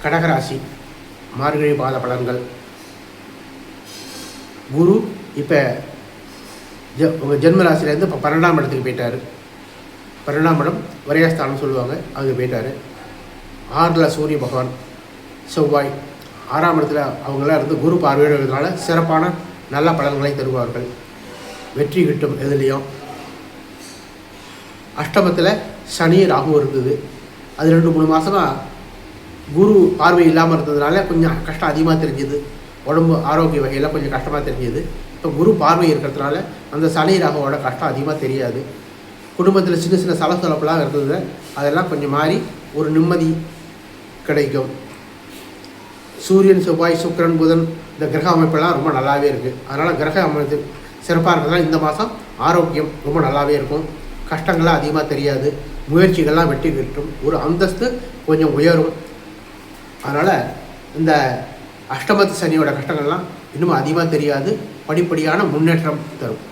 கடகராசி மார்கழி மாத பலன்கள். குரு இப்போ உங்கள் ஜென்ம ராசிலேருந்து இப்போ 12ஆம் இடத்துக்கு போயிட்டார். 12ஆம் இடம் வரையஸ்தானம் சொல்லுவாங்க, அதுக்கு போயிட்டார். 6ல் சூரிய பகவான், செவ்வாய் 6ஆம் இடத்துல அவங்களாம் இருந்து குரு பார்வையிடுறதுனால சிறப்பான நல்ல பலன்களை தருவார்கள். வெற்றி கிட்டும் எதுலேயும். அஷ்டமத்தில் சனி ராகு இருந்தது. அது 2-3 மாதமாக குரு பார்வை இல்லாமல் இருந்ததுனால கொஞ்சம் கஷ்டம் அதிகமாக தெரிஞ்சுது. உடம்பு ஆரோக்கிய வகையில் கொஞ்சம் கஷ்டமாக தெரிஞ்சுது. இப்போ குரு பார்வை இருக்கிறதுனால அந்த சனி ராகுவோட கஷ்டம் அதிகமாக தெரியாது. குடும்பத்தில் சின்ன சின்ன சலசலப்பெல்லாம் இருந்தது, அதெல்லாம் கொஞ்சம் மாறி ஒரு நிம்மதி கிடைக்கும். சூரியன், செவ்வாய், சுக்கிரன், புதன் இந்த கிரக அமைப்பெல்லாம் ரொம்ப நல்லாவே இருக்குது. அதனால் கிரக அமைப்பு சிறப்பாக இருக்கிறதுனால இந்த மாதம் ஆரோக்கியம் ரொம்ப நல்லாவே இருக்கும். கஷ்டங்கள்லாம் அதிகமாக தெரியாது. முயற்சிகள்லாம் வெற்றி கிட்டும். ஒரு அந்தஸ்து கொஞ்சம் உயரும். அதனால் இந்த அஷ்டமத்து சனியோட கஷ்டங்கள்லாம் இன்னும் அதிகமாக தெரியாது. படிப்படியான முன்னேற்றம் தரும்.